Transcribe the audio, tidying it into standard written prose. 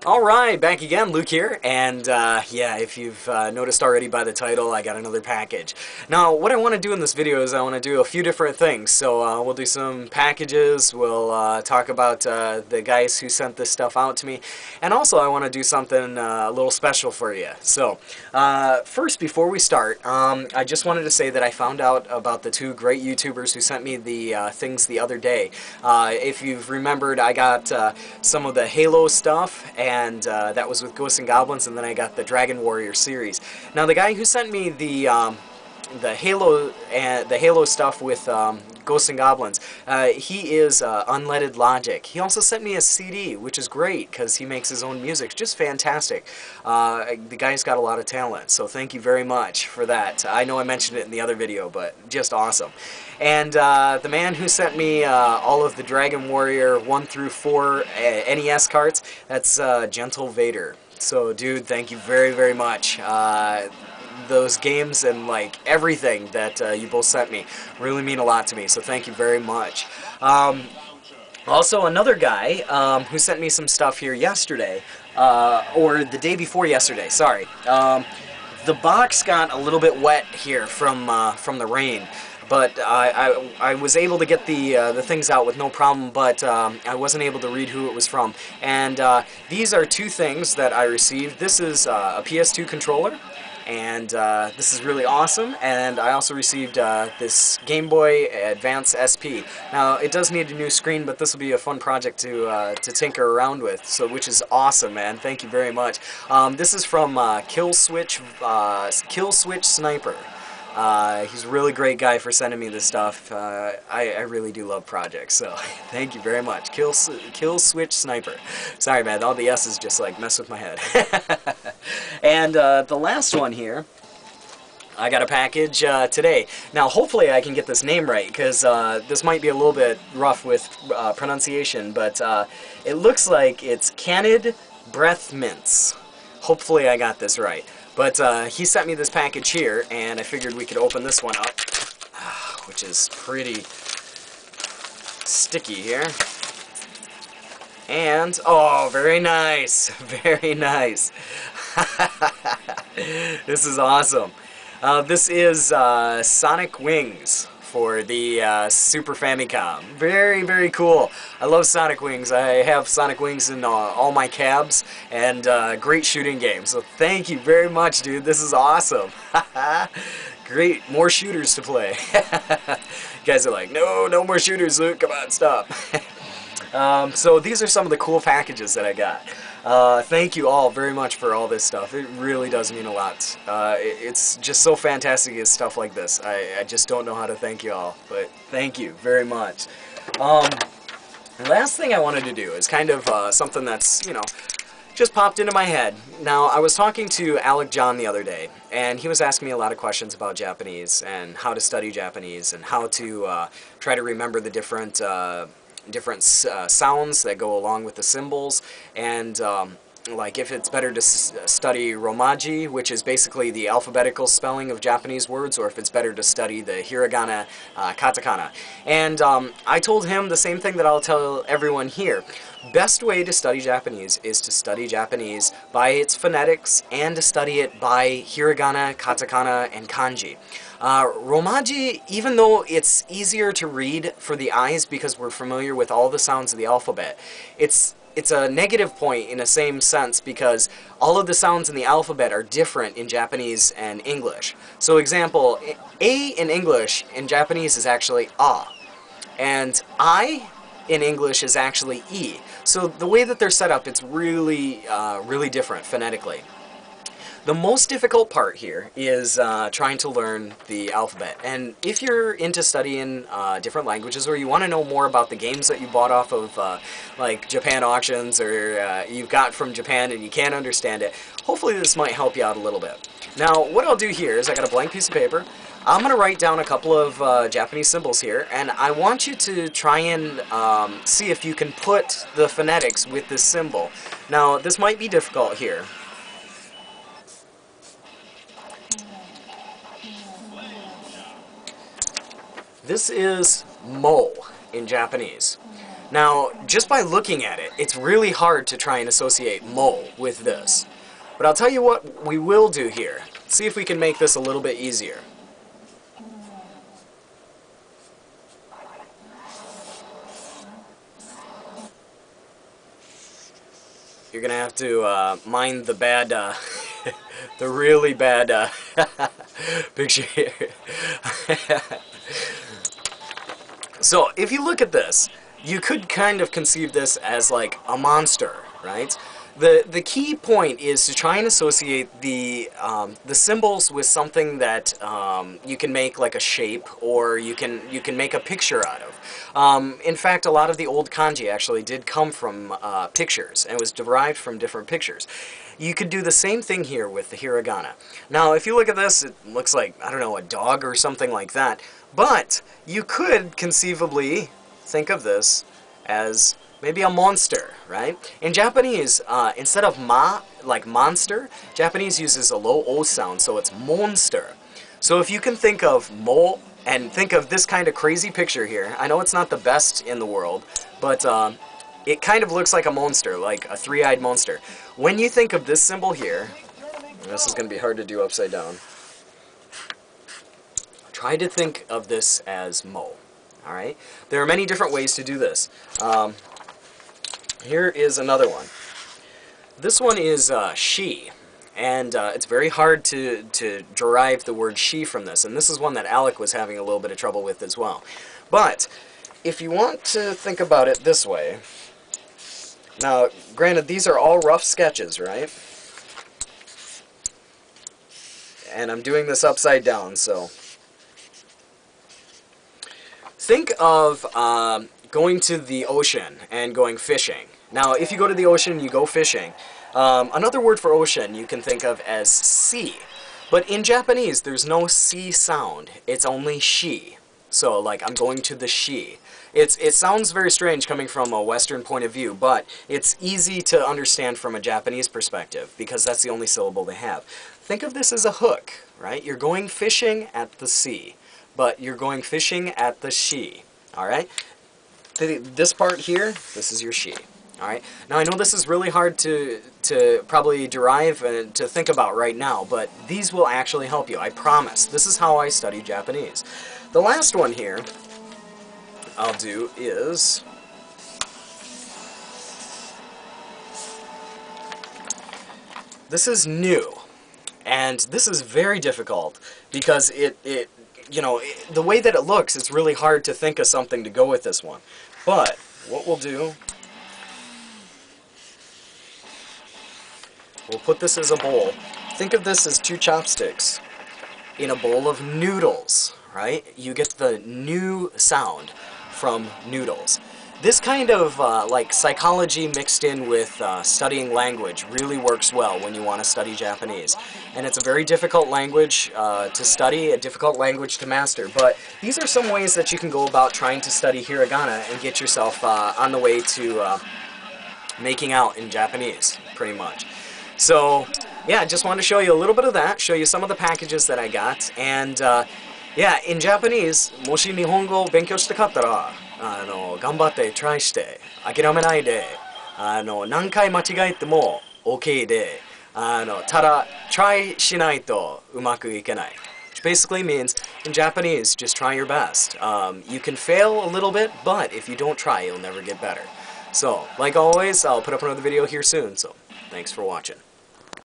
Alright, back again, Luke here, and yeah, if you've noticed already by the title, I got another package. Now, what I want to do in this video is I want to do a few different things. So we'll do some packages, we'll talk about the guys who sent this stuff out to me, and also I want to do something a little special for you. So, first, before we start, I just wanted to say that I found out about the two great YouTubers who sent me the things the other day. If you've remembered, I got some of the Halo stuff, and that was with Ghosts and Goblins, and then I got the Dragon Warrior series. Now, the guy who sent me the Halo stuff with Ghosts and Goblins, he is unlededlogic. He also sent me a CD, which is great because he makes his own music. Just fantastic. The guy's got a lot of talent, so thank you very much for that. I know I mentioned it in the other video, but just awesome. And the man who sent me all of the Dragon Warrior 1 through 4 NES carts, that's Gentlevader. So, dude, thank you very, very much. Those games and like everything that you both sent me really mean a lot to me, so thank you very much. Also, another guy who sent me some stuff here yesterday, or the day before yesterday, sorry. The box got a little bit wet here from the rain, but I was able to get the things out with no problem, but I wasn't able to read who it was from. And these are two things that I received. This is a PS2 controller, and this is really awesome. And I also received this Game Boy Advance SP. Now, it does need a new screen, but this will be a fun project to tinker around with, so which is awesome, man. Thank you very much. This is from KillSwitchSnipr. He's a really great guy for sending me this stuff. I really do love projects, so thank you very much. KillSwitchSnipr. Sorry, man, all the S's just like mess with my head. And the last one here, I got a package today. Now, hopefully I can get this name right, because this might be a little bit rough with pronunciation, but it looks like it's cyanidbreathmintz. Hopefully I got this right. But he sent me this package here, and I figured we could open this one up, which is pretty sticky here. And, oh, very nice, very nice. This is awesome. This is Sonic Wings for the Super Famicom. Very, very cool. I love Sonic Wings. I have Sonic Wings in all my cabs, and great shooting game. So thank you very much, dude. This is awesome. Great, more shooters to play. You guys are like, no more shooters, Luke. Come on, stop. So these are some of the cool packages that I got. Thank you all very much for all this stuff. It really does mean a lot. It's just so fantastic is stuff like this. I just don't know how to thank you all, but thank you very much. The last thing I wanted to do is kind of something that's, you know, just popped into my head. Now, I was talking to Alec John the other day, and he was asking me a lot of questions about Japanese and how to study Japanese and how to try to remember the different sounds that go along with the symbols, and like if it's better to study Romaji, which is basically the alphabetical spelling of Japanese words, or if it's better to study the hiragana, katakana. And I told him the same thing that I'll tell everyone here. Best way to study Japanese is to study Japanese by its phonetics and to study it by hiragana, katakana, and kanji. Romaji, even though it's easier to read for the eyes because we're familiar with all the sounds of the alphabet, it's a negative point in the same sense because all of the sounds in the alphabet are different in Japanese and English. So example, A in English in Japanese is actually A, and I in English is actually E. So the way that they're set up, it's really, really different phonetically. The most difficult part here is trying to learn the alphabet. And if you're into studying different languages, or you want to know more about the games that you bought off of like Japan auctions, or you've got from Japan and you can't understand it, hopefully this might help you out a little bit. Now, what I'll do here is I got a blank piece of paper. I'm going to write down a couple of Japanese symbols here, and I want you to try and see if you can put the phonetics with this symbol. Now, this might be difficult here. This is mo in Japanese. Now, just by looking at it, it's really hard to try and associate mo with this. But I'll tell you what we will do here. See if we can make this a little bit easier. You're gonna have to mind the bad, the really bad picture here. So, if you look at this, you could kind of conceive this as like a monster, right? The key point is to try and associate the symbols with something that you can make like a shape, or you can make a picture out of. In fact, a lot of the old kanji actually did come from pictures, and was derived from different pictures. You could do the same thing here with the hiragana. Now, if you look at this, it looks like, I don't know, a dog or something like that. But you could conceivably think of this as maybe a monster, right? In Japanese, instead of ma, like monster, Japanese uses a low O sound, so it's monster. So if you can think of mo, and think of this kind of crazy picture here, I know it's not the best in the world, but it kind of looks like a monster, like a three-eyed monster. When you think of this symbol here, and this is going to be hard to do upside down, try to think of this as mo. Alright? There are many different ways to do this. Here is another one. This one is she, and it's very hard to derive the word she from this, and this is one that Alec was having a little bit of trouble with as well. But if you want to think about it this way, now granted these are all rough sketches, right? And I'm doing this upside down, so think of going to the ocean and going fishing. Now, if you go to the ocean and you go fishing, another word for ocean you can think of as sea. But in Japanese, there's no sea sound. It's only she. So, like, I'm going to the she. It sounds very strange coming from a Western point of view, but it's easy to understand from a Japanese perspective, because that's the only syllable they have. Think of this as a hook, right? You're going fishing at the sea, but you're going fishing at the she. Alright? This part here, this is your she. Alright? Now I know this is really hard to probably derive and to think about right now, but these will actually help you, I promise. This is how I study Japanese. The last one here I'll do is this is new. And this is very difficult because you know, the way that it looks, it's really hard to think of something to go with this one. But what we'll do, we'll put this as a bowl. Think of this as two chopsticks in a bowl of noodles, right? You get the new sound from noodles. This kind of like psychology mixed in with studying language really works well when you want to study Japanese. And it's a very difficult language to study, a difficult language to master. But these are some ways that you can go about trying to study hiragana and get yourself on the way to making out in Japanese, pretty much. So, yeah, I just wanted to show you a little bit of that, show you some of the packages that I got. And, yeah, in Japanese, もし日本語を勉強したかったら、頑張ってトライして諦めないで何回間違えても OK でただトライしないとうまくいけない which basically means in Japanese just try your best. You can fail a little bit, but if you don't try you'll never get better. So like always, I'll put up another video here soon, so thanks for watching.